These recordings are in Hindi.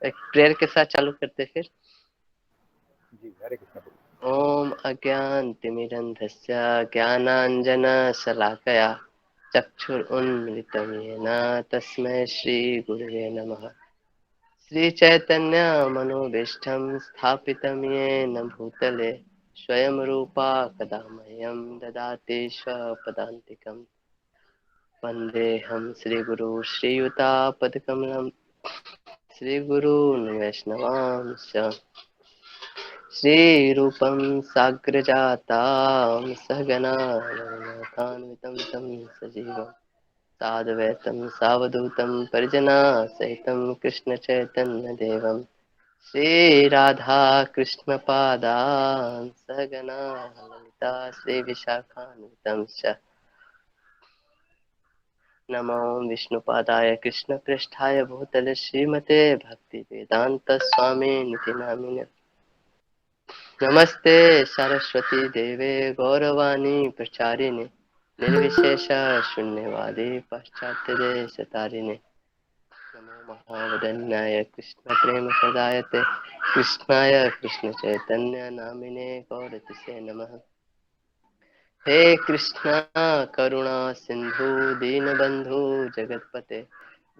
एक प्रेयर के साथ चालू करते फिर। जी, हरे कृष्ण बोलिए। ओम अज्ञानतिमिरन्धस्य ज्ञानाञ्जनशलाकया चक्षुरुन्मिलितं येन तस्मै श्रीगुरवे नमः। श्रीचैतन्यमनोभीष्टं स्थापितं येन भूतले स्वयं रूपा कदा मह्यं ददाति स्वपदान्तिकम्। वन्देऽहं श्रीगुरु श्रीयुतापदकमलं श्रीगुरून् वैष्णवांश्च श्रीरूपं साग्रजातां सहगना रघुनाथान्वितं तं सजीवं साद्वैतं सावधूतं परिजनासहितं कृष्णचैतन्यदेवं श्रीराधा कृष्णपादान् सहगना ललिता श्रीविशाखान्वितं च नमो विष्णुपादाय कृष्णप्रेष्ठाय भूतले श्रीमते भक्तिवेदान्तस्वामिनिति नामिने नमस्ते सरस्वती देवे गौरवाणी प्रचारिणे निर्विशेष शून्यवादी पाश्चात्यदेशतारिणे नमो महावदन्याय कृष्ण प्रेम प्रदायते कृष्णाय कृष्ण चैतन्य नामिने गौरतिसे नमः। हे कृष्णा करुणा सिंधु दीनबंधु जगतपते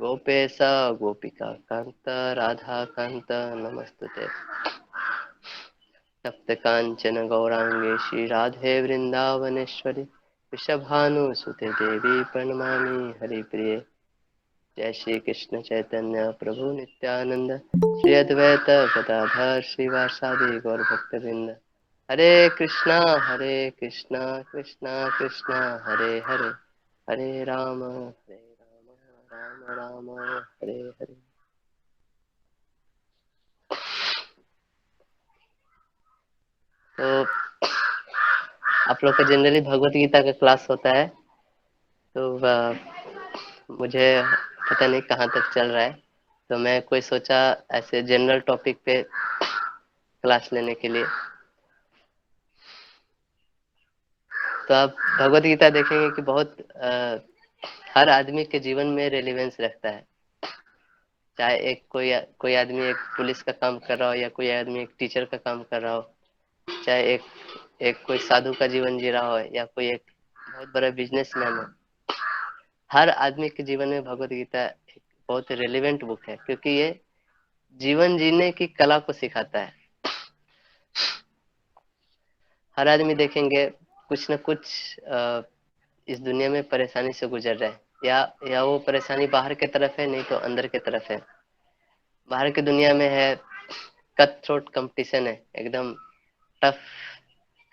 गोपेश गोपिका कांत राधा कांत नमस्तुते। तप्त कांचन गौरांगे श्री राधे वृंदावनेश्वरी वृषभानुसुते देवी प्रणमामि हरिप्रिये। जय श्री कृष्ण चैतन्य प्रभु नित्यानंद श्री अद्वैत गदाधर श्रीवासादि गौर भक्तवृंद। हरे कृष्णा कृष्णा कृष्णा हरे हरे हरे राम राम राम हरे हरे। तो आप लोग का जनरली भगवत गीता का क्लास होता है, तो मुझे पता नहीं कहाँ तक चल रहा है, तो मैं कोई सोचा ऐसे जनरल टॉपिक पे क्लास लेने के लिए। तो आप भगवत गीता देखेंगे कि बहुत हर आदमी के जीवन में रेलिवेंस रखता है। चाहे एक कोई आदमी एक पुलिस का काम कर रहा हो, या कोई आदमी एक टीचर का काम कर रहा हो, चाहे एक कोई साधु का जीवन जी रहा हो, या कोई एक बहुत बड़ा बिजनेसमैन हो। हर आदमी के जीवन में भगवत गीता एक बहुत रेलिवेंट बुक है, क्योंकि ये जीवन जीने की कला को सिखाता है। हर आदमी देखेंगे कुछ न कुछ इस दुनिया में परेशानी से गुजर रहा है, या वो परेशानी बाहर की तरफ है, नहीं तो अंदर की तरफ है। बाहर की दुनिया में है कट थ्रोट कंपटीशन है, एकदम टफ।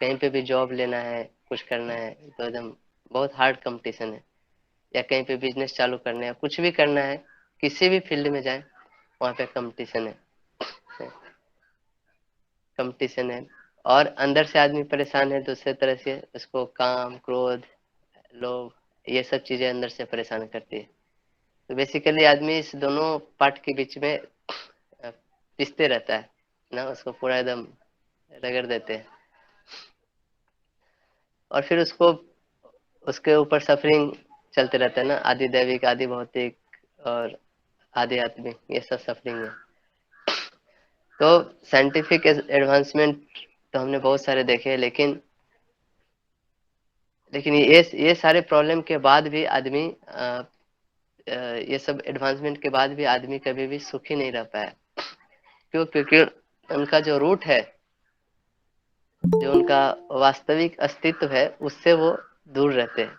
कहीं पे भी जॉब लेना है, कुछ करना है, तो एकदम बहुत हार्ड कंपटीशन है। या कहीं पे बिजनेस चालू करना है, कुछ भी करना है, किसी भी फील्ड में जाए वहाँ पे कंपटीशन है, कंपटीशन है। और अंदर से आदमी परेशान है, दूसरे तरह से उसको काम क्रोध लोभ ये सब चीजें अंदर से परेशान करती है। तो बेसिकली आदमी इस दोनों पार्ट के बीच में पिसते रहता है ना, उसको पूरा एकदम रगड़ देते हैं। और फिर उसको उसके ऊपर सफरिंग चलते रहता है ना, आदि दैविक आदि भौतिक और आदि आत्मिक, ये सब सफरिंग है। तो साइंटिफिक एडवांसमेंट तो हमने बहुत सारे देखे हैं, लेकिन ये सारे प्रॉब्लम के बाद भी आदमी ये सब एडवांसमेंट के बाद भी आदमी कभी भी सुखी नहीं रह पाया। क्यों? क्योंकि उनका जो रूट है, जो उनका वास्तविक अस्तित्व है, उससे वो दूर रहते हैं।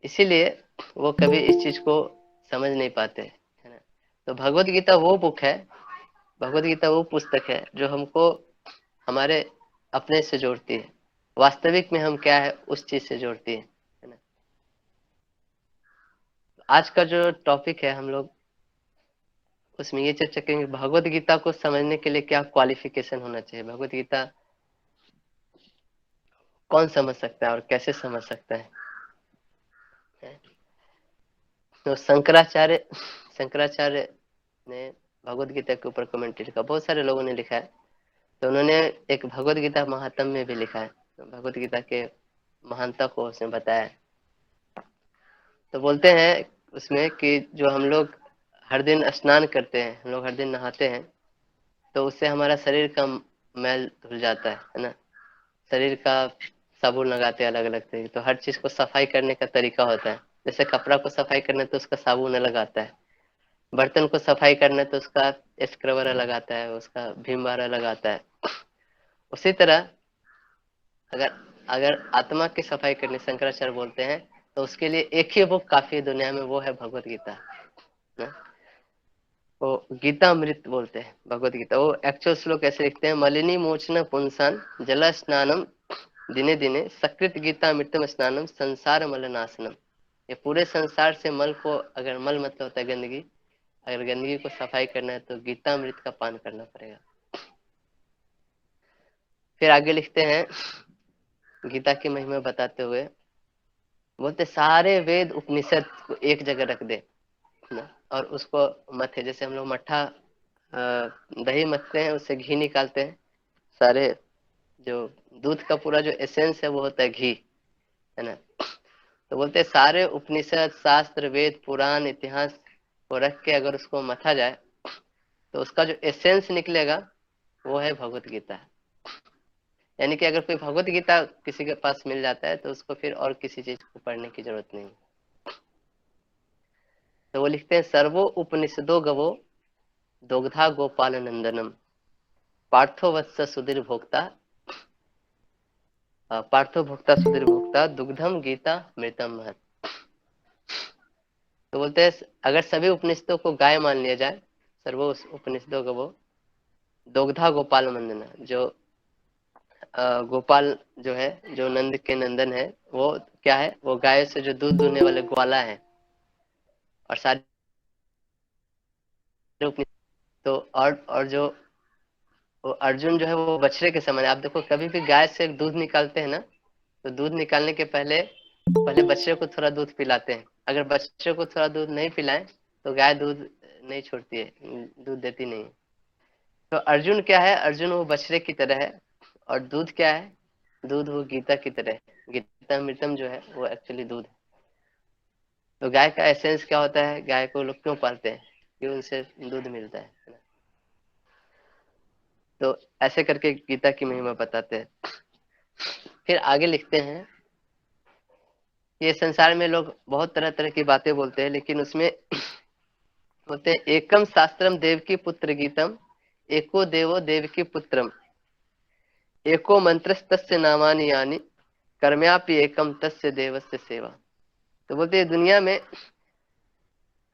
इसीलिए वो कभी इस चीज को समझ नहीं पाते, है ना। तो भगवत गीता वो बुक है, भगवत गीता वो पुस्तक है जो हमको हमारे अपने से जोड़ती है, वास्तविक में हम क्या है उस चीज से जोड़ती है ना। आज का जो टॉपिक है हम लोग उसमें ये चर्चा करेंगे, भगवत गीता को समझने के लिए क्या क्वालिफिकेशन होना चाहिए, भगवत गीता कौन समझ सकता है और कैसे समझ सकता है। तो शंकराचार्य ने भगवत गीता के ऊपर कमेंट्री लिखा, बहुत सारे लोगों ने लिखा है। तो उन्होंने एक भगवत गीता महात्म्य में भी लिखा है, तो भगवत गीता के महानता को उसने बताया। तो बोलते हैं उसमें कि जो हम लोग हर दिन स्नान करते हैं, हम लोग हर दिन नहाते हैं, तो उससे हमारा शरीर का मैल धुल जाता है ना। शरीर का साबुन लगाते हैं अलग अलग तरीके, तो हर चीज को सफाई करने का तरीका होता है। जैसे कपड़ा को सफाई करना है तो उसका साबुन अलग आता है, बर्तन को सफाई करना है तो उसका स्क्रबर अलग आता है, उसका भीम बार अलग आता है। उसी तरह अगर अगर आत्मा की सफाई करनी शंकराचार्य बोलते हैं, तो उसके लिए एक ही बुक काफी है दुनिया में, वो है भगवत गीता ना। वो गीता अमृत बोलते हैं भगवत गीता। वो एक्चुअल श्लोक ऐसे लिखते हैं, मलिनी मोचन पुंसान जल स्नानम दिने दिने सकृत गीता अमृतम स्नानम संसार मल नाशनम। ये पूरे संसार से मल को, अगर मल मतलब होता है गंदगी, अगर गंदगी को सफाई करना है तो गीता अमृत का पान करना पड़ेगा। फिर आगे लिखते हैं गीता की महिमा बताते हुए, बोलते सारे वेद उपनिषद को एक जगह रख दे ना, और उसको मथे, जैसे हम लोग मट्ठा दही मथते हैं, उससे घी निकालते हैं। सारे जो दूध का पूरा जो एसेंस है वो होता है घी, है ना। तो बोलते हैं सारे उपनिषद शास्त्र वेद पुराण इतिहास को रख के अगर उसको मथा जाए तो उसका जो एसेंस निकलेगा वो है भगवत गीता। यानी कि अगर कोई भगवत गीता किसी के पास मिल जाता है तो उसको फिर और किसी चीज को पढ़ने की जरूरत नहीं। तो वो लिखते हैं सर्वो उपनिषदो गवो दोग्धा गोपाल नंदनम पार्थो वत्स सुधीर भोक्ता पार्थो भोक्ता सुधीर भोक्ता दुग्धम गीता मृतम महत। तो बोलते हैं अगर सभी उपनिषदों को गाय मान लिया जाए, सर्वो उपनिषदों को वो दोग्धा गोपाल मंदना, जो गोपाल जो है, जो नंद के नंदन है, वो क्या है, वो गाय से जो दूध दूहने वाले ग्वाला है। और सारे तो और जो वो अर्जुन जो है वो बछड़े के समान है। आप देखो कभी भी गाय से दूध निकालते हैं ना, तो दूध निकालने के पहले पहले बच्चे को थोड़ा दूध पिलाते हैं। अगर बच्चे को थोड़ा दूध नहीं पिलाएं तो गाय दूध नहीं छोड़ती है, दूध देती नहीं है। तो अर्जुन क्या है, अर्जुन वो बछड़े की तरह है। और दूध क्या है, दूध वो गीता की तरह है। गीता अमृतम जो है वो एक्चुअली दूध है। तो गाय का एसेंस क्या होता है, गाय को लोग क्यों पालते हैं, क्यों उनसे दूध मिलता है। तो ऐसे करके गीता की महिमा बताते हैं। फिर आगे लिखते हैं, ये संसार में लोग बहुत तरह तरह की बातें बोलते हैं, लेकिन उसमें बोलते हैं एकम शास्त्रम देवकी पुत्र गीतम एको देवो देवकी पुत्रम एको मंत्रस्तस्य नामानि यानि कर्म्यापि एकम तस्य देवस्य सेवा। तो बोलते हैं दुनिया में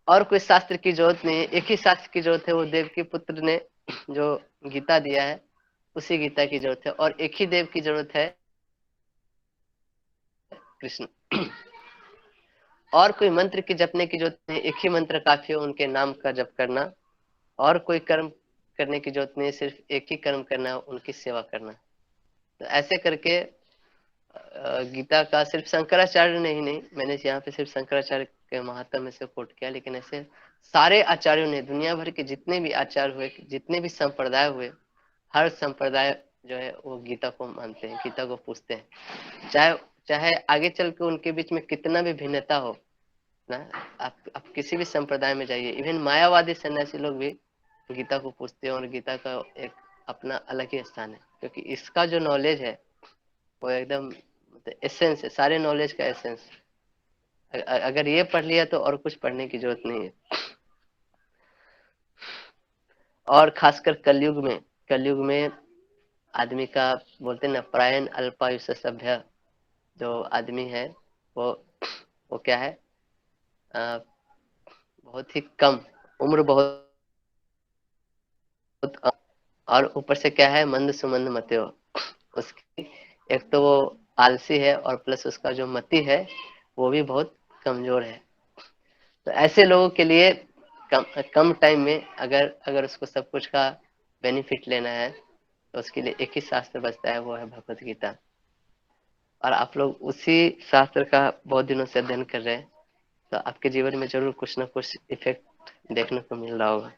और कोई शास्त्र की जरूरत नहीं है, एक ही शास्त्र की जरूरत है, वो देव के पुत्र ने जो गीता दिया है उसी गीता की जरूरत है। और एक ही देव की जरूरत है, कृष्ण। और कोई मंत्र की जपने की जरूरत नहीं, एक ही मंत्र काफी है, उनके नाम का जप करना। और कोई कर्म करने की जरूरत नहीं, सिर्फ एक ही कर्म करना है, उनकी सेवा करना। तो ऐसे करके गीता का सिर्फ शंकराचार्य ने ही नहीं, मैंने यहाँ पे सिर्फ शंकराचार्य के महात्म में से कोट किया, लेकिन ऐसे सारे आचार्यों ने, दुनिया भर के जितने भी आचार्य हुए, जितने भी संप्रदाय हुए, हर संप्रदाय जो है वो गीता को मानते हैं, गीता को पूछते हैं। चाहे चाहे आगे चल के उनके बीच में कितना भी भिन्नता हो ना, आप किसी भी संप्रदाय में जाइए, इवन मायावादी सन्यासी लोग भी गीता को पूछते हैं। और गीता का एक अपना अलग ही स्थान है, क्योंकि इसका जो नॉलेज है वो एकदम एसेंस है, सारे नॉलेज का एसेंस। अगर ये पढ़ लिया तो और कुछ पढ़ने की जरूरत नहीं है। और खासकर कलयुग में आदमी का बोलते हैं ना, प्रायण अल्पायुष सभ्य जो आदमी है, वो वो क्या है, बहुत ही कम उम्र, बहुत और ऊपर से क्या है, मंद सुमंद मते हो उसकी। एक तो वो आलसी है, और प्लस उसका जो मति है वो भी बहुत कमजोर है। तो ऐसे लोगों के लिए कम कम टाइम में अगर अगर उसको सब कुछ का बेनिफिट लेना है तो उसके लिए एक ही शास्त्र बचता है, वो है भगवत गीता। और आप लोग उसी शास्त्र का बहुत दिनों से अध्ययन कर रहे हैं, तो आपके जीवन में जरूर कुछ ना कुछ इफेक्ट देखने को मिल रहा होगा।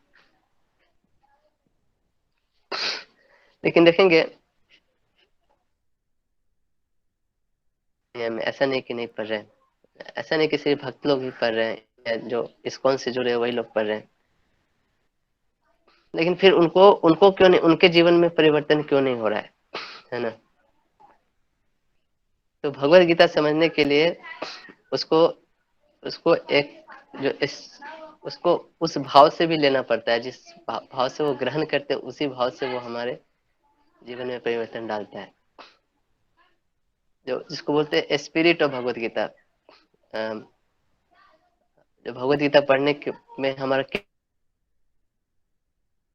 लेकिन देखेंगे, ऐसा नहीं कि नहीं पढ़ रहे हैं, ऐसा नहीं कि सिर्फ भक्त लोग ही पढ़ रहे हैं, या जो इस्कॉन से जुड़े वही लोग पढ़ रहे हैं। लेकिन फिर उनको उनको क्यों नहीं, उनके जीवन में परिवर्तन क्यों नहीं हो रहा है ना। तो भगवत गीता समझने के लिए उसको उसको एक जो इस उसको उस भाव से भी लेना पड़ता है, जिस भाव से वो ग्रहण करते हैं उसी भाव से वो हमारे जीवन में परिवर्तन डालता है। जो जिसको बोलते हैं स्पिरिट ऑफ भगवत गीता। जो भगवत गीता पढ़ने में हमारा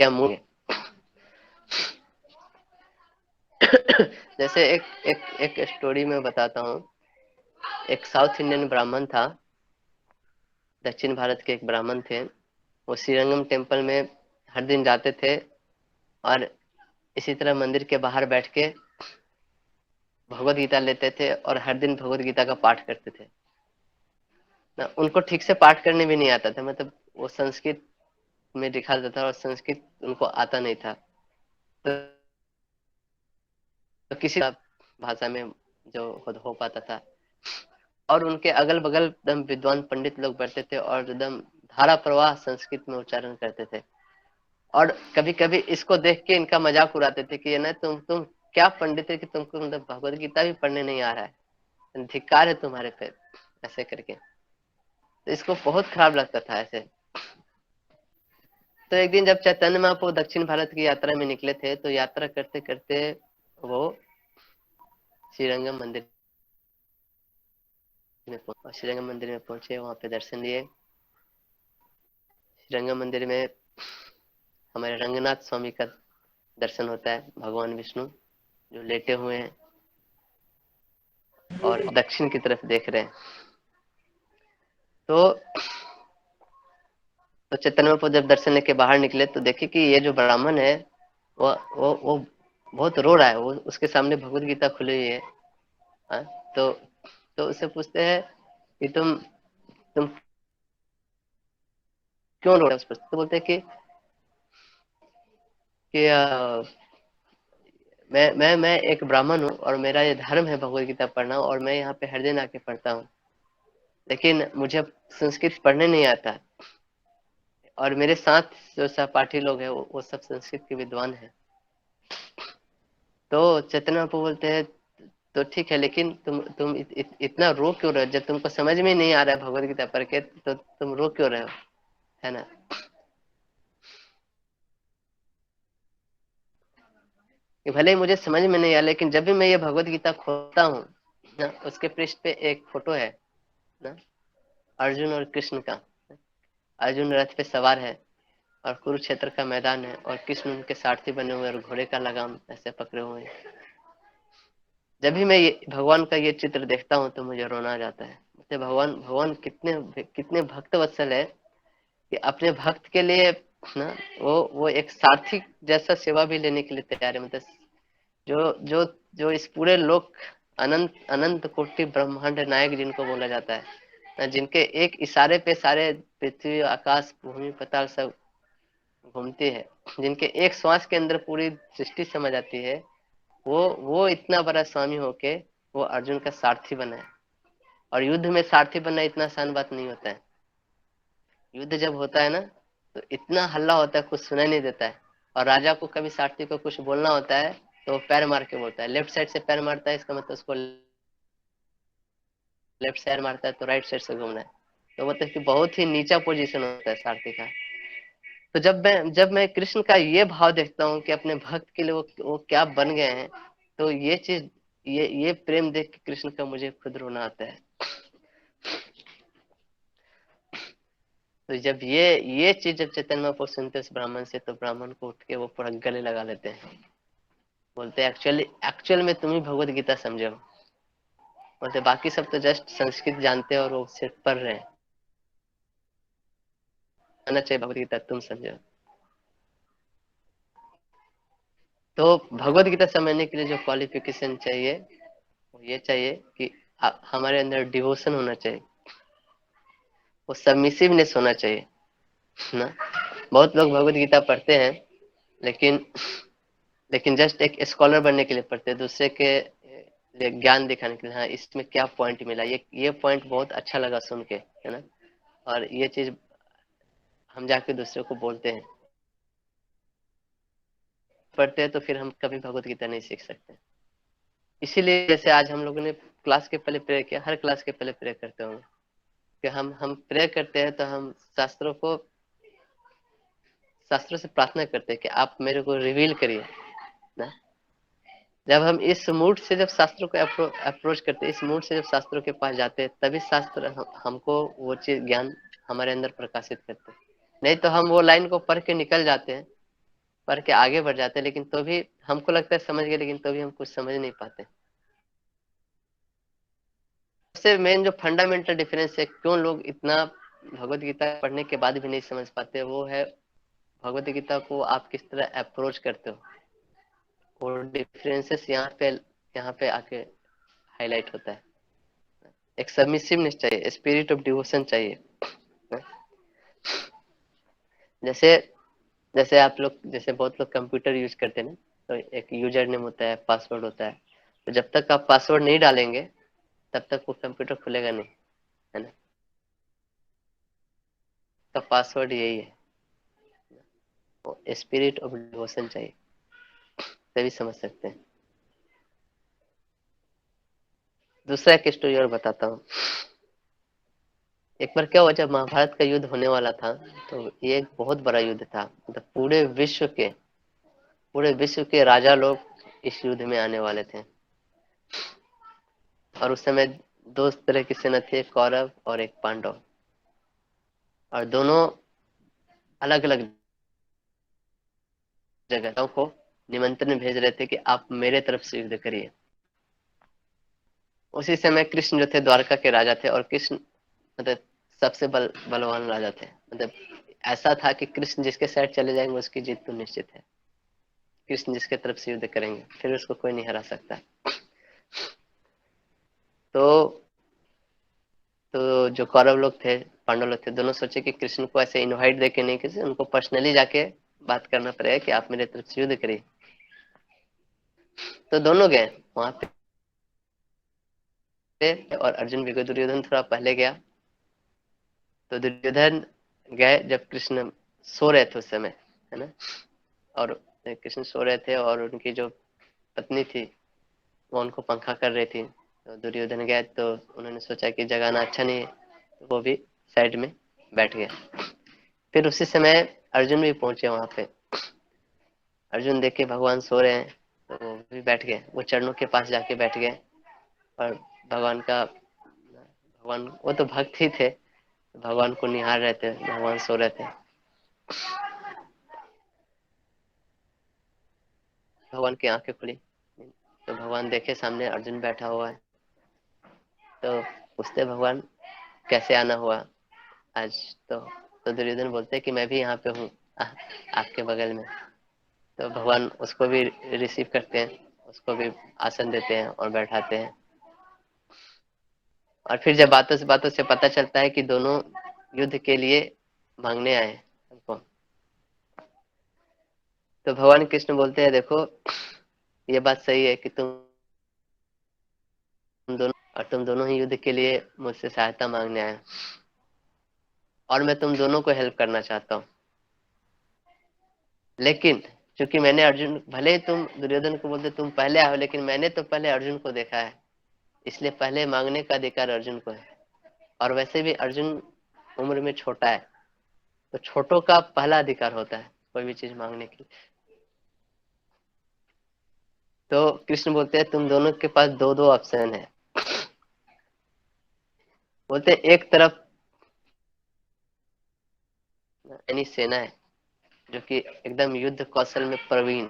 क्या मूल है। जैसे एक एक एक स्टोरी में बताता हूँ। एक साउथ इंडियन ब्राह्मण था, दक्षिण भारत के एक ब्राह्मण थे। वो श्रीरंगम टेम्पल में हर दिन जाते थे और इसी तरह मंदिर के बाहर बैठ के भगवत गीता लेते थे और हर दिन भगवत गीता का पाठ करते थे ना। उनको ठीक से पाठ करने भी नहीं आता था, मतलब वो संस्कृत में लिखा जाता था और संस्कृत उनको आता नहीं था। तो किसी भाषा में जो खुद हो पाता था। और उनके अगल बगल एकदम विद्वान पंडित लोग बैठते थे और एकदम धारा प्रवाह संस्कृत में उच्चारण करते थे। और कभी कभी इसको देख के इनका मजाक उड़ाते थे कि ये ना तुम क्या पंडित है कि तुमको मतलब भगवत गीता भी पढ़ने नहीं आ रहा है, धिक्कार है तुम्हारे पे, ऐसे करके। तो इसको बहुत खराब लगता था ऐसे। तो एक दिन जब चैतन्य महाप्रभु दक्षिण भारत की यात्रा में निकले थे, तो यात्रा करते करते वो श्रीरंगम मंदिर में पहुंचे। श्रीरंगम मंदिर में पहुंचे, वहां पे दर्शन लिए। श्रीरंगम मंदिर में हमारे रंगनाथ स्वामी का दर्शन होता है, भगवान विष्णु जो लेटे हुए हैं और दक्षिण की तरफ देख रहे हैं। तो चैतन्य महाप्रभु जब दर्शन लेके बाहर निकले तो देखे कि ये जो ब्राह्मण है वो बहुत रो रहा है। वो उसके सामने भगवत गीता खुली हुई है। हाँ? तो उससे पूछते हैं कि तुम क्यों रो रहे हो उस पर। तो बोलते हैं कि मैं एक ब्राह्मण हूँ और मेरा ये धर्म है भगवत गीता पढ़ना, और मैं यहाँ पे हर दिन आके पढ़ता हूँ, लेकिन मुझे संस्कृत पढ़ने नहीं आता। और मेरे साथ जो सहपाठी लोग हैं वो सब संस्कृत के विद्वान हैं। तो चैतन्य प्रभु बोलते हैं तो ठीक है, लेकिन तुम इतना रो क्यों रहे हो? जब तुमको समझ में नहीं आ रहा है भगवत गीता पढ़ के, तो तुम रो क्यों रहे हो, है ना। कि भले ही मुझे समझ में नहीं आया, लेकिन जब भी मैं ये भगवत गीता खोलता हूँ ना, उसके पृष्ठ पे एक फोटो है ना, अर्जुन और कृष्ण का। अर्जुन रथ पे सवार है और कुरुक्षेत्र का मैदान है और कृष्ण उनके सारथी बने हुए और घोड़े का लगाम ऐसे पकड़े हुए हैं। जब भी मैं ये भगवान का ये चित्र देखता हूँ तो मुझे रोना आ जाता है। मतलब भगवान भगवान कितने कितने भक्त वत्सल है कि अपने भक्त के लिए ना वो एक सारथी जैसा सेवा भी लेने के लिए तैयार है। मतलब जो जो जो इस पूरे लोक अनंत अनंत कोटि ब्रह्मांड नायक जिनको बोला जाता है ना, जिनके एक इशारे पे सारे पृथ्वी आकाश भूमि पाताल सब घूमती है, जिनके एक श्वास के अंदर पूरी सृष्टि समझ आती है, वो इतना बड़ा स्वामी होके वो अर्जुन का सारथी बना है। और युद्ध में सारथी बनना इतना आसान बात नहीं होता है। युद्ध जब होता है ना तो इतना हल्ला होता है, कुछ सुनाई नहीं देता है। और राजा को कभी सारथी को कुछ बोलना होता है तो वो पैर मार के बोलता है। लेफ्ट साइड से पैर मारता है, इसका मतलब उसको लेफ्ट साइड मारता है तो राइट साइड से घूमना है। तो मतलब कि बहुत ही नीचा पोजीशन होता है सारथी का। तो जब मैं कृष्ण का ये भाव देखता हूँ कि अपने भक्त के लिए वो क्या बन गए हैं, तो ये चीज ये प्रेम देख के कृष्ण का मुझे खुद रोना आता है। तो जब ये चीज जब चैतन्य महाप्रभु सुनते उस ब्राह्मण से, तो ब्राह्मण को उठ के वो पूरा गले लगा लेते हैं। बोलते हैं एक्चुअल में तुम ही भगवत गीता समझे हो। बोलते बाकी सब तो जस्ट संस्कृत जानते हो और वो सिर्फ पढ़ रहे हैं। आना चाहिए भगवत गीता तुम समझो। तो भगवत गीता समझने के लिए जो क्वालिफिकेशन चाहिए वो ये चाहिए कि हमारे अंदर डिवोशन होना चाहिए, वो सबमिसिवनेस होना चाहिए ना। बहुत लोग भगवत गीता पढ़ते हैं, लेकिन लेकिन जस्ट एक स्कॉलर बनने के लिए पढ़ते हैं, दूसरे के लिए ज्ञान दिखाने के लिए। हाँ, इसमें क्या पॉइंट मिला, ये पॉइंट बहुत अच्छा लगा सुन के, है ना। और ये चीज हम जाके दूसरे को बोलते हैं। पढ़ते हैं तो फिर हम कभी भगवत गीता नहीं सीख सकते। इसीलिए जैसे आज हम लोगों ने क्लास के पहले प्रेयर किया, हर क्लास के पहले प्रेयर करते होंगे कि हम प्रेयर करते हैं तो हम शास्त्रों से प्रार्थना करते हैं कि आप मेरे को रिवील करिए ना। जब हम इस मूड से जब शास्त्रों को अप्रोच करते हैं, इस मूड से जब शास्त्रों के पास जाते हैं, तभी शास्त्र हमको वो चीज ज्ञान हमारे अंदर प्रकाशित करते हैं। नहीं तो हम वो लाइन को पढ़ के निकल जाते हैं, पढ़ के आगे बढ़ जाते हैं, लेकिन तो भी हमको लगता है समझ गए, लेकिन तो भी हम कुछ समझ नहीं पाते। सबसे मेन जो फंडामेंटल डिफरेंस है, क्यों लोग इतना भगवत गीता पढ़ने के बाद भी नहीं समझ पाते, वो है भगवत गीता को आप किस तरह अप्रोच करते हो। और डिफरेंसेस यहाँ पे आके हाईलाइट होता है। एक सबमिसिवनेस चाहिए, स्पिरिट ऑफ डिवोशन चाहिए। जैसे जैसे आप लोग, जैसे बहुत लोग कंप्यूटर यूज करते हैं ना, तो एक यूजर नेम होता है, पासवर्ड होता है। तो जब तक आप पासवर्ड नहीं डालेंगे तब तक वो कंप्यूटर खुलेगा नहीं, है ना। तो पासवर्ड यही है, वो स्पिरिट ऑफ डिवोशन चाहिए, तभी समझ सकते हैं। दूसरा एक स्टोरी और बताता हूँ। एक बार क्या हुआ, जब महाभारत का युद्ध होने वाला था, तो ये एक बहुत बड़ा युद्ध था। मतलब पूरे विश्व के राजा लोग इस युद्ध में आने वाले थे। और उस समय दो तरह की सेना थी, एक कौरव और एक पांडव। और दोनों अलग अलग जगहों को निमंत्रण भेज रहे थे कि आप मेरे तरफ से युद्ध करिए। उसी समय कृष्ण जो थे द्वारका के राजा थे, और कृष्ण मतलब सबसे बलवान राजा थे। मतलब ऐसा था कि कृष्ण जिसके साइड चले जाएंगे उसकी जीत तो निश्चित है। कृष्ण जिसके तरफ से युद्ध करेंगे फिर उसको कोई नहीं हरा सकता। तो तो जो कौरव लोग थे, पांडव लोग थे, दोनों सोचे कि कृष्ण को ऐसे इनवाइट देके नहीं, किसी उनको पर्सनली जाके बात करना पड़ेगा कि आप मेरे तरफ से युद्ध करिए। तो दोनों गए वहां पे, और अर्जुन भी गए। दुर्योधन थोड़ा पहले गया। तो दुर्योधन गए जब कृष्ण सो रहे थे उस समय, है ना। और कृष्ण सो रहे थे और उनकी जो पत्नी थी वो उनको पंखा कर रही थी। तो दुर्योधन गए तो उन्होंने सोचा कि जगाना अच्छा नहीं है, तो वो भी साइड में बैठ गया। फिर उसी समय अर्जुन भी पहुंचे वहां पे। अर्जुन देखे भगवान सो रहे हैं, तो वो भी बैठ गए, वो चरणों के पास जाके बैठ गए। और भगवान वो तो भक्त ही थे, भगवान को निहार रहे थे, भगवान सो रहे थे। भगवान की आंखें खुली तो भगवान देखे सामने अर्जुन बैठा हुआ है। तो पूछते भगवान कैसे आना हुआ आज। तो दुर्योधन बोलते हैं कि मैं भी यहाँ पे हूँ, आपके बगल में। तो भगवान उसको भी रिसीव करते हैं, उसको भी आसन देते हैं और बैठाते हैं। और फिर जब बातों से पता चलता है कि दोनों युद्ध के लिए मांगने आए हैं हमको, तो भगवान कृष्ण बोलते हैं देखो, ये बात सही है कि तुम दोनों ही युद्ध के लिए मुझसे सहायता मांगने आए, और मैं तुम दोनों को हेल्प करना चाहता हूँ। लेकिन क्योंकि मैंने अर्जुन, भले ही तुम दुर्योधन को बोलते तुम पहले आओ, लेकिन मैंने तो पहले अर्जुन को देखा है, इसलिए पहले मांगने का अधिकार अर्जुन को है। और वैसे भी अर्जुन उम्र में छोटा है, तो छोटों का पहला अधिकार होता है कोई भी चीज मांगने के लिए। तो कृष्ण बोलते हैं तुम दोनों के पास दो दो ऑप्शन है। बोलते हैं एक तरफ यानी सेना है जो कि एकदम युद्ध कौशल में प्रवीण,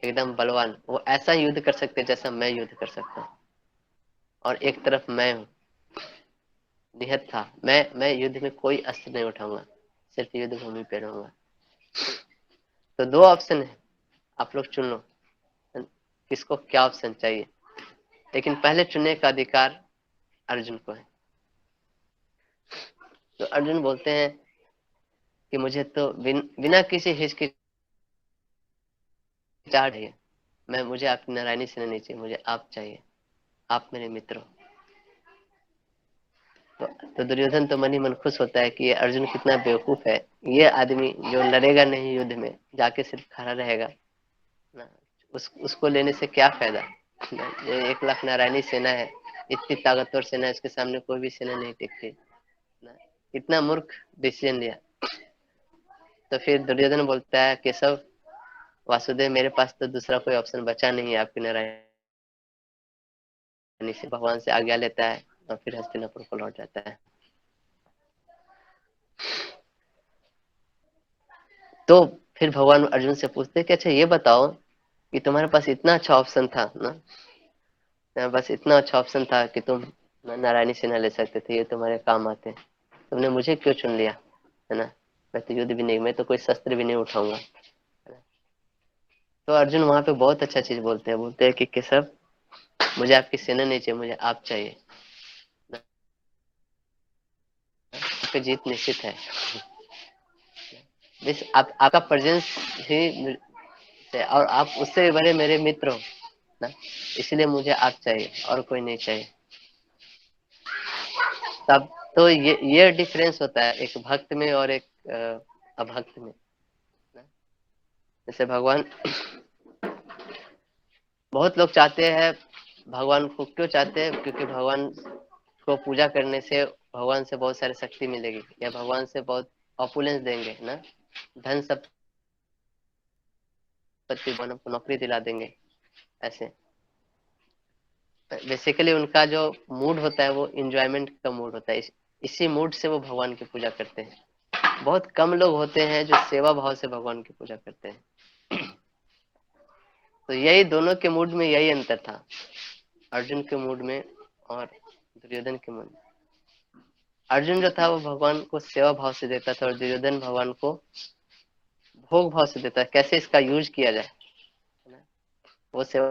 एकदम बलवान, वो ऐसा युद्ध कर सकते हैं जैसा मैं युद्ध कर सकता हूँ। और एक तरफ मैं हूँ, निहत था, मैं युद्ध में कोई अस्त्र नहीं उठाऊंगा, सिर्फ युद्ध भूमि पे रहूंगा। तो दो ऑप्शन है, आप लोग चुन लो किसको क्या ऑप्शन चाहिए। लेकिन पहले चुनने का अधिकार अर्जुन को है। तो अर्जुन बोलते हैं कि मुझे तो बिना किसी हिचकिचाहट है, मुझे आपकी नारायणी सेना नहीं चाहिए, मुझे आप चाहिए, आप मेरे मित्र हो। तो दुर्योधन तो मन ही मन खुश होता है कि ये अर्जुन कितना बेवकूफ है, ये आदमी जो लड़ेगा नहीं युद्ध में, जाके सिर्फ खड़ा रहेगा ना, उसको लेने से क्या फायदा ना। ये 1 लाख नारायणी सेना है, इतनी ताकतवर सेना है, इसके सामने कोई भी सेना नहीं टिकती ना। इतना मूर्ख डिसीजन लिया। तो फिर दुर्योधन बोलता है, केशव, वासुदेव, मेरे पास तो दूसरा कोई ऑप्शन बचा नहीं है आपकी नारायणी से। भगवान से आज्ञा लेता है और फिर हस्तिनापुर को लौट जाता है। तो फिर भगवान अर्जुन से पूछते हैं कि अच्छा ये बताओ कि तुम्हारे पास इतना अच्छा ऑप्शन था ना, तुम्हारे पास इतना अच्छा ऑप्शन था कि तुम नारायणी सेना ले सकते थे, ये तुम्हारे काम आते, तुमने मुझे क्यों चुन लिया, है ना। मैं तो युद्ध भी नहीं, मैं तो कोई शस्त्र भी नहीं उठाऊंगा, है ना? तो अर्जुन वहां पे बहुत अच्छा चीज बोलते हैं कि केशव, मुझे आपकी सेना नहीं चाहिए, मुझे आप चाहिए ना, आपकी जीत निश्चित है। बस आपका प्रेजेंस ही से, और आप उससे भी बड़े मेरे मित्र हो ना, इसलिए मुझे आप चाहिए और कोई नहीं चाहिए। तब तो ये डिफरेंस होता है एक भक्त में और एक अभक्त में ना। जैसे भगवान, बहुत लोग चाहते हैं भगवान को, क्यों चाहते हैं, क्योंकि भगवान को पूजा करने से भगवान से बहुत सारी शक्ति मिलेगी, या भगवान से बहुत ऑपुलेंस देंगे ना, धन संपत्ति, भगवान को नौकरी दिला देंगे, ऐसे। बेसिकली उनका जो मूड होता है वो इंजॉयमेंट का मूड होता है, इसी मूड से वो भगवान की पूजा करते हैं। बहुत कम लोग होते हैं जो सेवा भाव से भगवान की पूजा करते हैं। तो यही दोनों के मूड में यही अंतर था, अर्जुन के मूड में और दुर्योधन के मूड में। अर्जुन जो था वो भगवान को सेवा भाव से देता था, और दुर्योधन भगवान को भोग भाव से देता है, कैसे इसका यूज किया जाए, है ना? वो सेवा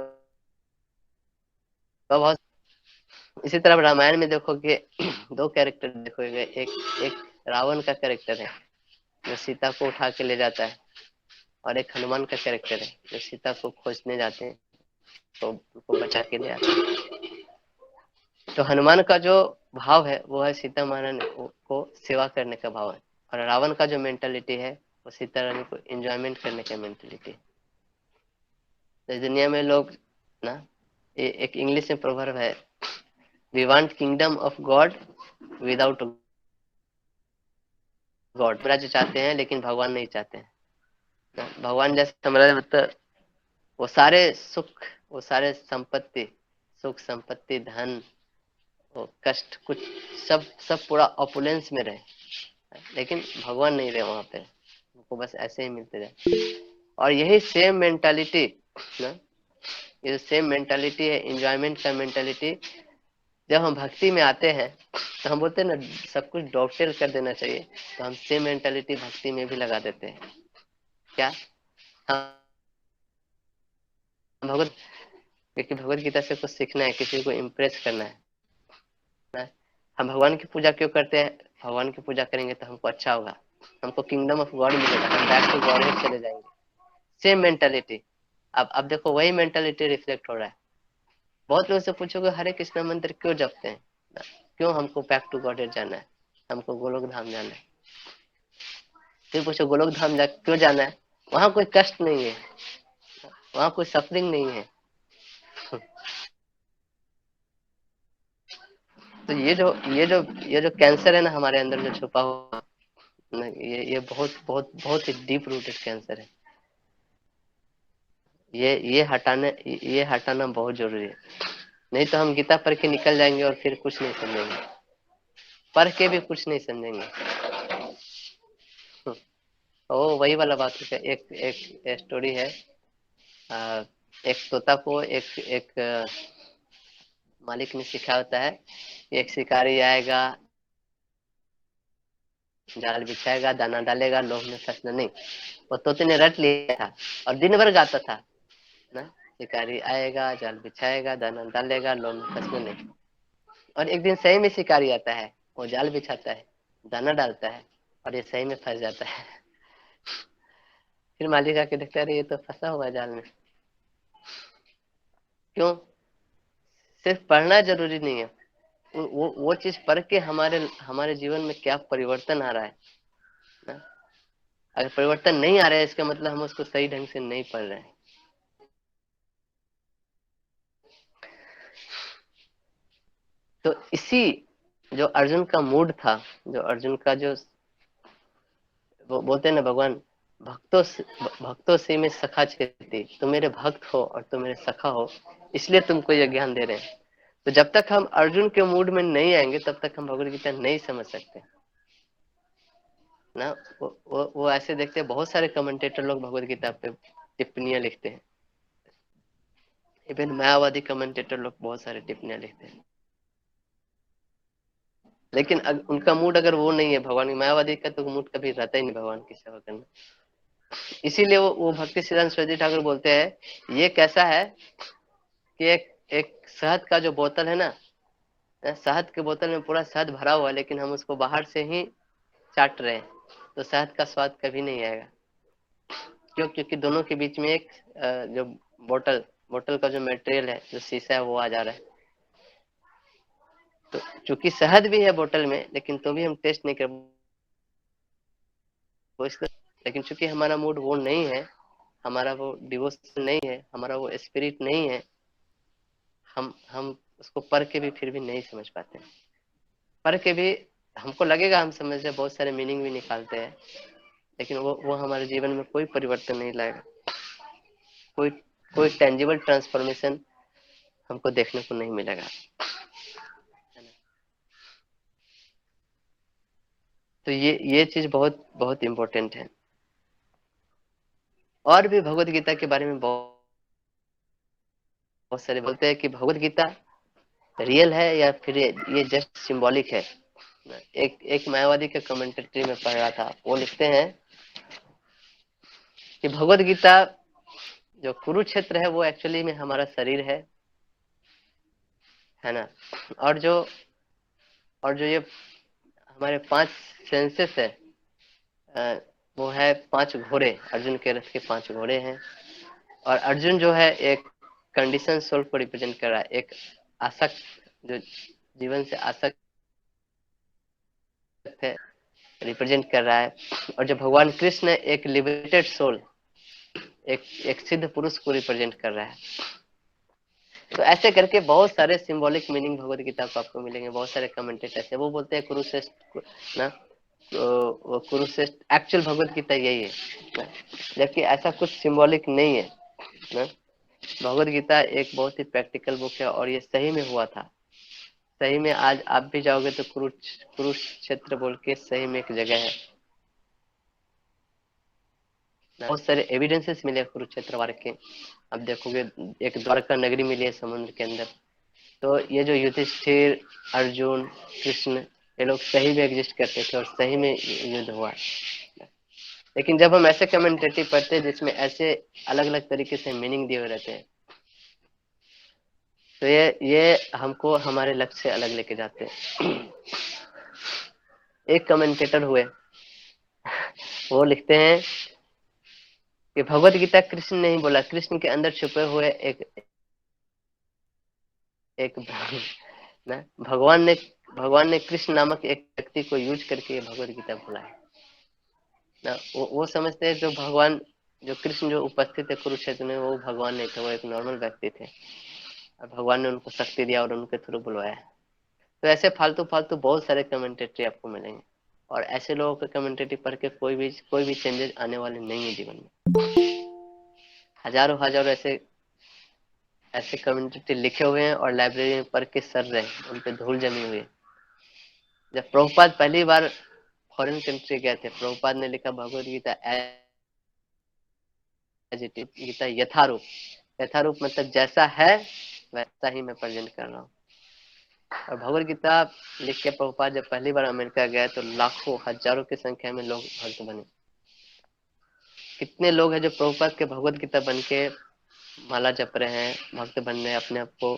भाव। इसी तरह रामायण में देखोगे दो कैरेक्टर देखोगे, एक एक रावण का कैरेक्टर है जो सीता को उठा के ले जाता है, और एक हनुमान का कैरेक्टर है जो सीता को खोजने जाते हैं तो उनको बचा के ले आते हैं। तो हनुमान का जो भाव है वो है सीता महारानी को सेवा करने का भाव है, और रावण का जो मेंटालिटी है वो सीता रानी को एंजॉयमेंट करने का मेंटालिटी है। तो इस दुनिया में लोग ना, एक इंग्लिश में प्रोवर्ब है, we want kingdom of God without God. राज्य चाहते हैं लेकिन भगवान नहीं चाहते हैं ना। भगवान जैसे हमारा मतलब वो सारे सुख, वो सारे संपत्ति, सुख संपत्ति धन, वो कष्ट कुछ, सब सब पूरा ऑपुलेंस में रहे, लेकिन भगवान नहीं रहे वहां पे, उनको बस ऐसे ही मिलते जाए। और यही सेम मेंटालिटी ना, ये सेम मेंटालिटी है एंजॉयमेंट का मेंटालिटी, जब हम भक्ति में आते हैं तो हम बोलते हैं ना सब कुछ डॉक्टर कर देना चाहिए, तो हम सेम मेंटालिटी भक्ति में भी लगा देते हैं। क्या हम भगवत, क्योंकि भगवत गीता से कुछ सीखना है, किसी को इम्प्रेस करना है ना। हम भगवान की पूजा क्यों करते हैं, भगवान की पूजा करेंगे तो हमको अच्छा होगा, हमको किंगडम ऑफ गॉड मिलेगा, हम बैक टू गॉड चले जाएंगे। Same mentality. अब देखो वही मेंटालिटी रिफ्लेक्ट हो रहा है। बहुत लोगों से पूछोगे हरे कृष्ण मंत्र क्यों जपते हैं, क्यों हमको बैक टू गॉड जाना है, हमको गोलोक धाम जाना है। फिर पूछो गोलोक धाम क्यों जाना है, वहां कोई कष्ट नहीं है, वहां कोई सफरिंग नहीं है। तो ये जो कैंसर है ना हमारे अंदर जो छुपा हुआ ना, ये बहुत बहुत बहुत ही डीप रूटेड कैंसर है। ये हटाना बहुत जरूरी है, नहीं तो हम गीता पढ़ के निकल जाएंगे और फिर कुछ नहीं समझेंगे, पढ़ के भी कुछ नहीं समझेंगे। ओ वही वाला बात है, एक एक स्टोरी है। आ, एक तोता को एक एक मालिक ने सिखाया होता है, एक शिकारी आएगा, जाल बिछाएगा, दाना डालेगा, लोभ में फंसना नहीं। वो तोते ने रट लिया था और दिन भर गाता था ना, शिकारी आएगा, जाल बिछाएगा, दाना डालेगा, लोभ में फंसना नहीं। और एक दिन सही में शिकारी आता है, वो जाल बिछाता है, दाना डालता है, और ये सही में फंस जाता है। फिर मालिक आके देखता है ये तो फंसा हुआ है जाल में। क्यों, सिर्फ पढ़ना जरूरी नहीं है, वो चीज पढ़ के हमारे हमारे जीवन में क्या परिवर्तन आ रहा है ना। अगर परिवर्तन नहीं आ रहा है इसका मतलब हम उसको सही ढंग से नहीं पढ़ रहे हैं। तो इसी जो अर्जुन का मूड था, जो अर्जुन का जो वो बोलते हैं ना भगवान, भक्तों से मैं सखा चेती, तुम मेरे भक्त हो और तुम मेरे सखा हो, इसलिए तुमको ये ज्ञान दे रहे हैं। तो जब तक हम अर्जुन के मूड में नहीं आएंगे तब तक हम भगवत गीता नहीं समझ सकते ना। वो ऐसे देखते हैं, बहुत सारे कमेंटेटर लोग भगवत गीता पे टिप्पणियां लिखते हैं, इवन मायावादी कमेंटेटर लोग बहुत सारे टिप्पणियां लिखते हैं, लेकिन उनका मूड अगर वो नहीं है भगवान की, मायावादी का तो मूड कभी रहता ही नहीं भगवान की सेवा करना। इसीलिए वो भक्ति सिद्धांत सरस्वती ठाकुर बोलते हैं, ये कैसा है कि एक एक शहद का जो बोतल है ना, शहद के बोतल में पूरा शहद भरा हुआ है, लेकिन हम उसको बाहर से ही चाट रहे हैं, तो शहद का स्वाद कभी नहीं आएगा। क्यों? क्योंकि दोनों के बीच में एक जो बोतल बोतल का जो मटेरियल है, जो शीशा है, वो आ जा रहा है। तो चूंकि शहद भी है बोतल में, लेकिन तो भी हम टेस्ट नहीं कर वो लेकिन चूंकि हमारा मूड वो नहीं है, हमारा वो डिवोशन नहीं है, हमारा वो स्पिरिट नहीं है, हम उसको पढ़ के भी फिर भी नहीं समझ पाते हैं। पढ़ के भी हमको लगेगा हम समझ रहे, बहुत सारे मीनिंग भी निकालते हैं, लेकिन वो हमारे जीवन में कोई परिवर्तन नहीं लाएगा, कोई कोई टेंजिबल ट्रांसफॉर्मेशन हमको देखने को नहीं मिलेगा। तो ये चीज बहुत बहुत इम्पोर्टेंट है। और भी भगवत गीता के बारे में बहुत बहुत सारे बोलते हैं कि भगवत गीता रियल है या फिर ये जस्ट सिंबॉलिक है। एक मायावादी के कमेंट्री में पढ़ रहा था, वो लिखते हैं कि भगवत गीता जो कुरुक्षेत्र है वो एक्चुअली में हमारा शरीर है ना। और जो ये हमारे 5 सेंसेस है, वो है 5 घोड़े, अर्जुन के रथ के 5 घोड़े हैं। और अर्जुन जो है एक कंडीशन सोल को रिप्रेजेंट कर रहा है, एक आसक्त, जो जीवन से आसक्त है, रिप्रेजेंट कर रहा है। और जो भगवान कृष्ण एक लिबरेटेड सोल, एक सिद्ध पुरुष को रिप्रेजेंट कर रहा है। तो ऐसे करके बहुत सारे सिंबॉलिक मीनिंग भगवत गीता को आपको मिलेंगे। बहुत सारे कमेंटेटर है, वो बोलते हैं कुरुश्रेष्ठ ना, तो कुरुश्रेष्ठ एक्चुअल भगवत गीता यही है, जबकि ऐसा कुछ सिंबॉलिक नहीं है ना। भगवत गीता एक बहुत ही प्रैक्टिकल बुक है, और ये सही में हुआ था। सही में आज आप भी जाओगे तो कुरुक्षेत्र बोल के सही में एक जगह है, बहुत सारे एविडेंसेस मिले कुरुक्षेत्र वार के। अब देखोगे एक द्वारका नगरी मिली है समुद्र के अंदर। तो ये जो युधिष्ठिर, अर्जुन, कृष्ण, ये लोग सही में एग्जिस्ट करते थे और सही में युद्ध हुआ। लेकिन जब हम ऐसे कमेंटेटिव पढ़ते हैं जिसमें ऐसे अलग अलग तरीके से मीनिंग दिए हुए रहते हैं, तो ये हमको हमारे लक्ष्य से अलग लेके जाते हैं। एक कमेंटेटर हुए, वो लिखते हैं कि भगवत गीता कृष्ण ने ही बोला, कृष्ण के अंदर छुपे हुए एक ना, भगवान ने कृष्ण नामक एक व्यक्ति को यूज करके भगवत गीता बोला है ना। वो समझते हैं जो भगवान, जो कृष्ण जो उपस्थित है कुरुक्षेत्र में, वो भगवान नहीं थे, वो एक नॉर्मल व्यक्ति थे, और भगवान ने उनको शक्ति दिया और उनके थ्रू बुलवाया। तो ऐसे फालतू फालतू बहुत सारे कमेंटेटरी आपको मिलेंगे, और ऐसे लोगों के कमेंटेटरी पढ़ के कोई भी चेंजेस आने वाले नहीं है जीवन में। हजारों हजारों ऐसे ऐसे कमेंटेटरी लिखे हुए हैं और लाइब्रेरी में पढ़ के सर रहे, उन पे धूल जमी हुई है। जब प्रभुपाद पहली बार फॉरेन कंट्री गए थे, प्रभुपाद ने लिखा Bhagavad Gita as it is, Gita Yatharup. यथारूप मतलब जैसा है वैसा ही मैं प्रेजेंट कर रहा हूँ। और भगवत गीता लिख के प्रभुपाद जब पहली बार अमेरिका गए तो लाखों हजारों की संख्या में लोग भक्त बने। कितने लोग हैं जो प्रभुपाद के भगवत गीता बन के माला जप रहे हैं, भक्त बन रहे हैं, अपने आप को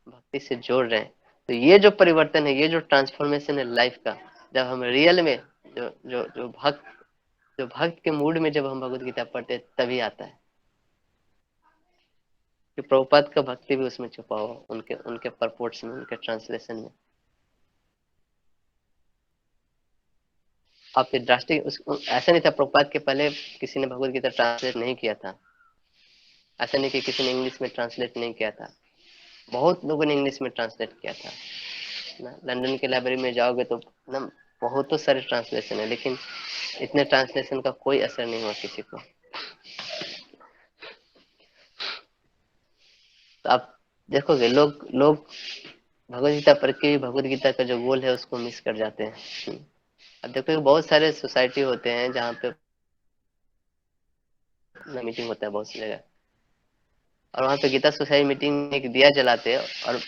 भक्ति से जोड़ रहे हैं। तो ये जो परिवर्तन है, ये जो ट्रांसफॉर्मेशन है लाइफ का, जब हम रियल में जो जो जो भक्त के मूड में जब हम भगवत गीता पढ़ते हैं तभी आता है। कि प्रभुपाद का भक्ति भी उसमें छुपा हुआ, उनके उनके परपोर्ट्स में, उनके ट्रांसलेशन में। आप ड्रास्टिक ऐसा नहीं था प्रभुपाद के पहले किसी ने भगवत गीता ट्रांसलेट नहीं किया था। ऐसा नहीं कि किसी ने इंग्लिश में ट्रांसलेट नहीं किया था, बहुत लोगों ने इंग्लिश में ट्रांसलेट किया था। ना लंदन के लाइब्रेरी में जाओगे तो ना बहुत तो सारे ट्रांसलेशन है, लेकिन इतने ट्रांसलेशन का कोई असर नहीं हुआ किसी को। तो आप देखोगे लोग लोग भगवत गीता पढ़ के भगवत गीता का जो गोल है उसको मिस कर जाते हैं। अब देखो बहुत सारे सोसाइटी होते हैं जहाँ पे मीटिंग होता है बहुत सी जगह, और वहाँ पे गीता सोसाइटी मीटिंग में एक दिया जलाते हैं, और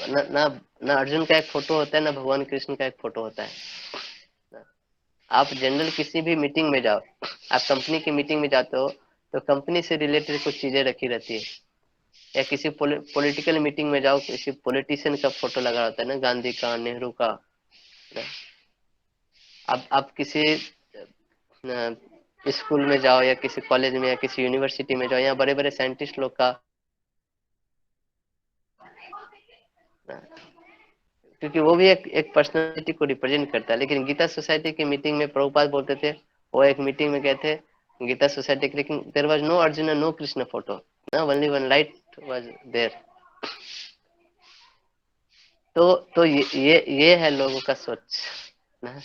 ना अर्जुन का एक फोटो होता है, ना भगवान कृष्ण का एक फोटो होता है। आप जनरल किसी भी मीटिंग में जाओ, आप कंपनी की मीटिंग में जाते हो तो कंपनी से रिलेटेड कुछ चीजें रखी रहती है, या किसी पॉलिटिकल मीटिंग में जाओ किसी पॉलिटिशियन का फोटो लगा होता है ना, गांधी का, नेहरू का। अब आप किसी स्कूल में जाओ या किसी कॉलेज में या किसी यूनिवर्सिटी में जाओ, यहाँ बड़े बड़े साइंटिस्ट लोग का, क्योंकि वो भी एक पर्सनालिटी को रिप्रेजेंट करता है। लेकिन गीता सोसाइटी की मीटिंग में प्रभुपाद बोलते थे, वो एक मीटिंग में गए थे गीता सोसाइटी की, लेकिन there was no Arjun, no Krishna photo, ना only one light was there. तो ये है लोगों का सोच ना,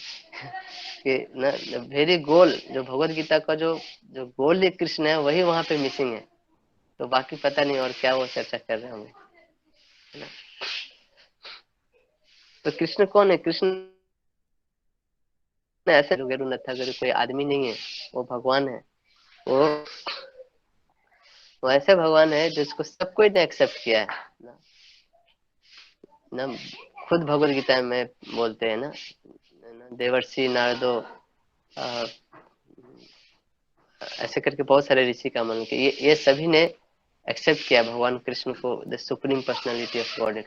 कि ना वेरी गोल जो भगवत गीता का जो जो गोल कृष्ण है वही वहां पे मिसिंग है। तो बाकी पता नहीं और क्या वो चर्चा कर रहे होंगे, है ना। तो कृष्ण कौन है? कृष्ण ऐसे गुरु नथा गुरु कोई आदमी नहीं है, वो भगवान है। वो वो ऐसे भगवान है जिसको सब कोई ने एक्सेप्ट किया है ना, ना खुद भगवत गीता में बोलते हैं ना, देवर्षि नारदो, अ, ऐसे करके बहुत सारे ऋषि का मन के ये सभी ने एक्सेप्ट किया भगवान कृष्ण को, the supreme personality of God,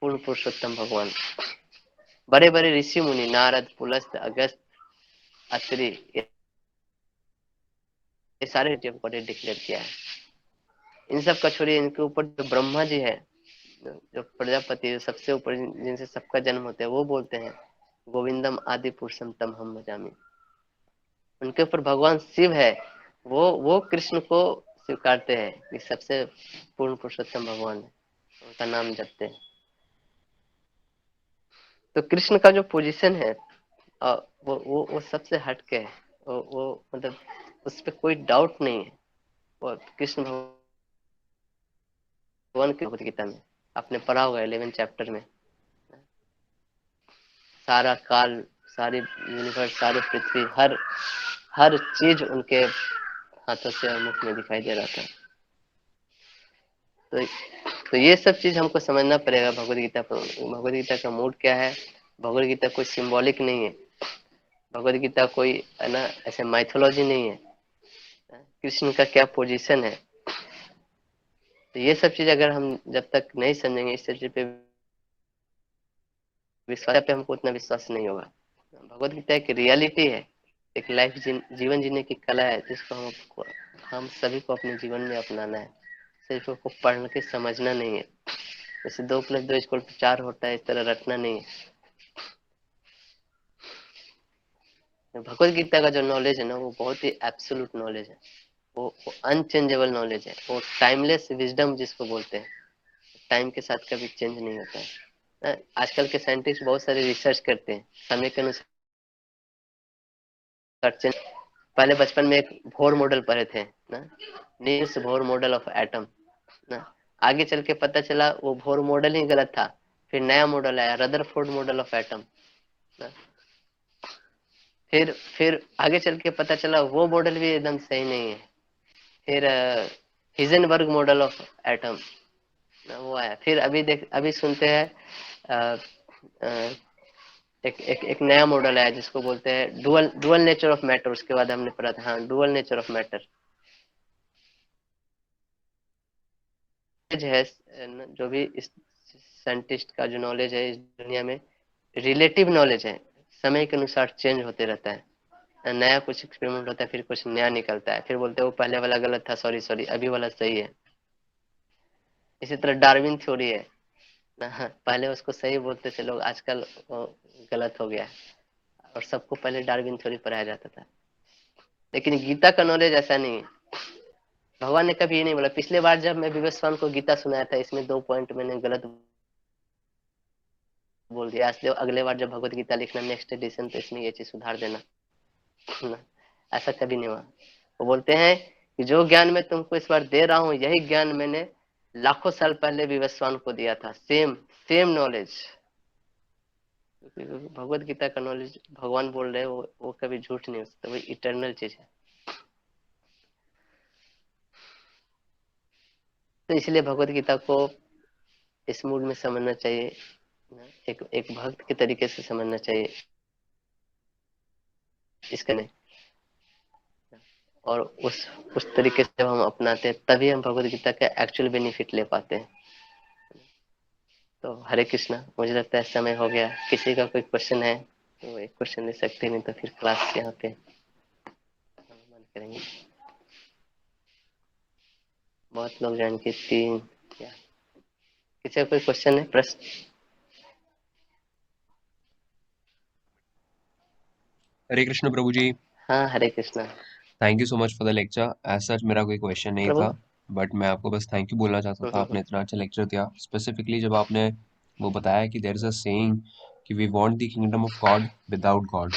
पूर्ण पुरुषोत्तम भगवान। बड़े बड़े ऋषि मुनि नारद, पुलस्त, अगस्त, अत्रि, ये सारे गॉड डिक्लेयर किया है। इन सब का छोड़िए, इनके ऊपर जो ब्रह्मा जी है, जो प्रजापति सबसे ऊपर जिनसे सबका जन्म होता है, वो बोलते हैं गोविंदम आदि पुरुषम तम हम भजामि। उनके ऊपर भगवान शिव है, वो कृष्ण को स्वीकारते हैं कि सबसे पूर्ण पुरुषोत्तम भगवान है, उनका नाम जपते हैं। तो कृष्ण का जो पोजीशन है, वो सबसे हटके है। वो मतलब उस पर कोई डाउट नहीं है। वो कृष्ण भगवान की भगवत गीता में आपने पढ़ा होगा 11 चैप्टर में, सारा काल, सारी यूनिवर्स, सारी पृथ्वी, हर हर चीज उनके हाथों से मुख में दिखाई दे रहा था। तो तो ये सब चीज हमको समझना पड़ेगा भगवत गीता पर। भगवत गीता का मूड क्या है? भगवत गीता कोई सिंबॉलिक नहीं है, भगवत गीता कोई है ना ऐसे माइथोलॉजी नहीं है। कृष्ण का क्या पोजीशन है, तो ये सब चीज अगर हम जब तक नहीं समझेंगे, इस चीज पे विश्वास पे हमको उतना विश्वास नहीं होगा। भगवत गीता एक रियलिटी है, एक लाइफ जीवन जीने की कला है, जिसको हम सभी को अपने जीवन में अपनाना है। सिर्फ उसको पढ़ के समझना नहीं है, जैसे 2+2=4 होता है, इस तरह रटना नहीं है। भगवत गीता का जो नॉलेज है ना, वो बहुत ही एब्सोल्यूट नॉलेज है, वो अनचेंजेबल नॉलेज है, वो टाइमलेस विजडम जिसको बोलते हैं, टाइम के साथ कभी चेंज नहीं होता है। आजकल के साइंटिस्ट बहुत सारे रिसर्च करते हैं समय के अनुसार चेंज। पहले बचपन में एक भोर मॉडल पढ़े थे ना, Niels Bohr model of atom ना, आगे चल के पता चला वो भोर मॉडल ही गलत था, फिर नया मॉडल आया रदरफोर्ड मॉडल ऑफ एटम ना, फिर आगे चल के पता चला वो मॉडल भी एकदम सही नहीं है, फिर हिजनबर्ग मॉडल ऑफ एटम वो आया, फिर अभी सुनते हैं अ, अ, एक नया मॉडल आया जिसको बोलते हैं dual dual nature of matter. उसके बाद हमने पढ़ा था, हाँ, डुअल नेचर ऑफ मैटर है। जो भी इस साइंटिस्ट का जो नॉलेज है इस दुनिया में, रिलेटिव नॉलेज है, समय के अनुसार चेंज होते रहता है। नया कुछ एक्सपेरिमेंट होता है, फिर कुछ नया निकलता है, फिर बोलते हैं वो पहले वाला गलत था, सॉरी सॉरी अभी वाला सही है। इसी तरह डार्विन थ्योरी है ना, पहले उसको सही बोलते थे लोग, आजकल वो गलत हो गया है, और सबको पहले डार्विन थ्योरी पढ़ाया जाता था। लेकिन गीता का नॉलेज ऐसा नहीं है। भगवान ने कभी ये नहीं बोला। पिछले बार जब मैं विवेस्वान को गीता सुनाया था, इसमें 2 पॉइंट मैंने गलत बोल दिया इसलिए अगले बार जब भगवत गीता लिखना नेक्स्ट एडिशन तो इसमें ये चीज सुधार देना ना, ऐसा कभी नहीं हुआ। वो बोलते हैं कि जो ज्ञान मैं तुमको इस बार दे रहा हूँ यही ज्ञान मैंने लाखों साल पहले विवस्वान को दिया था, same same knowledge. Bhagavad Gita का नॉलेज भगवान बोल रहे हैं, वो कभी झूठ नहीं हो सकता, वो इटर्नल चीज है। तो इसलिए भगवत गीता को इस मूड में समझना चाहिए, एक एक भक्त के तरीके से समझना चाहिए, इसका नहीं। और उस तरीके से जब हम अपनाते हैं तभी हम भगवत गीता का एक्चुअल बेनिफिट ले पाते हैं। तो हरे कृष्णा, मुझे लगता है समय हो गया। किसी का कोई क्वेश्चन है तो एक क्वेश्चन ले सकते हैं, नहीं तो फिर क्लास यहाँ पे बंद करेंगे। बहुत लोग ज्वाइन किए, 3 क्या, किसी का कोई क्वेश्चन है, प्रश्न? हरे कृष्ण प्रभु जी। हाँ Hare Krishna thank you so much for the lecture. As such मेरा कोई क्वेश्चन नहीं प्रभु। था, बट मैं आपको बस थैंक यू बोलना चाहता था, आपने इतना अच्छा लेक्चर दिया। स्पेसिफिकली जब आपने वो बताया कि देयर इज अ सेइंग कि we want the kingdom of God without God,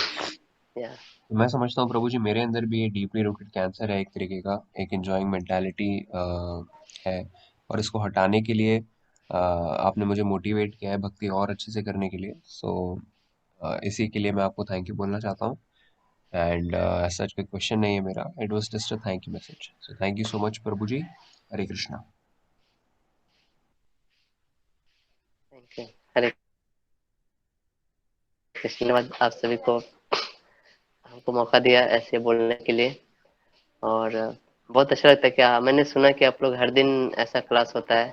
या तो मैं समझता हूँ प्रभु जी मेरे अंदर भी ये डीपली रूटेड कैंसर है, एक तरीके का एक एंजॉइंग मेंटालिटी है, और इसको हटाने के लिए आपने मुझे मोटिवेट किया है भक्ति और अच्छे से करने के लिए। सो इसी के लिए मैं आपको थैंक यू बोलना चाहता हूँ। एंड सच कोई क्वेश्चन नहीं है मेरा, it was just a thank you message. So thank you so much Prabhu ji. Hare Krishna. Thank you. Hare Krishna. धन्यवाद आप सभी को, हमको मौका दिया ऐसे बोलने के लिए। और बहुत अच्छा लगता है कि मैंने सुना कि आप लोग हर दिन ऐसा क्लास होता है,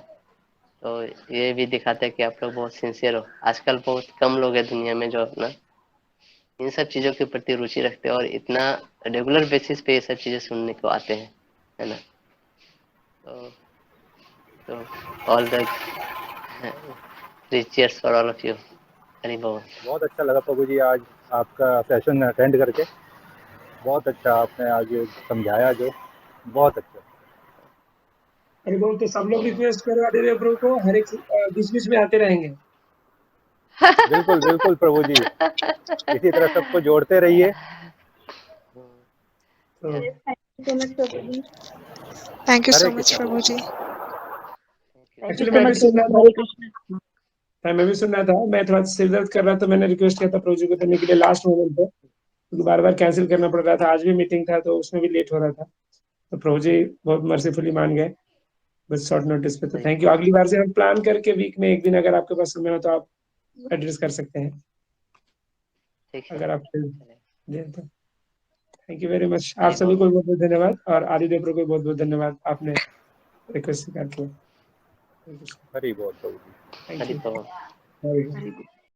तो ये भी दिखाता है कि आप लोग बहुत सिंसियर हो। आजकल बहुत कम लोग हैं दुनिया में जो अपना इन सब चीजों के प्रति रुचि रखते हैं और इतना रेगुलर बेसिस पे ये सब चीजें सुनने को आते हैं, है ना। तो all the cheers for all of you. Hari बोल। बहुत अच्छा लगा प्रभु जी आज आपका सेशन अटेंड करके। बहुत अच्छा आपने आज समझाया, जो बहुत अच्छा। अरे बोल, तो सब लोग रिक्वेस्ट करो आदित्य प्रभु को, हर एक बीच बीच में आते रहेंगे। बिल्कुल बिल्कुल प्रभु जी, इसी तरह सबको जोड़ते रहिए। Thank you Hare so much Krishna Prabhu ji. Actually मैं भी सुन रहा था, मैं भी सुन रहा था, मैं थोड़ा सिर दर्द कर रहा था, मैंने रिक्वेस्ट किया था प्रभु जी को करने के लिए लास्ट मोमेंट पे, क्योंकि बार बार कैंसिल करना पड़ रहा था। आज भी मीटिंग था तो उसमें भी लेट हो रहा था, तो प्रभु जी बहुत मर्सीफुली मान गए बस शॉर्ट नोटिस पे। तो थैंक यू। अगली बार से हम प्लान करके वीक में एक दिन अगर आपके पास समय हो तो आप एड्रेस कर सकते हैं, ठीक है। अगर आप दें तो। Thank you very much. आप हरि सभी बोल। को बहुत बहुत धन्यवाद, और आदित्य प्रभु को बहुत बहुत धन्यवाद, आपने रिक्वेस्ट स्वीकार किया। हरि बोल प्रभु जी। Thank Hari you. बोल। Very good.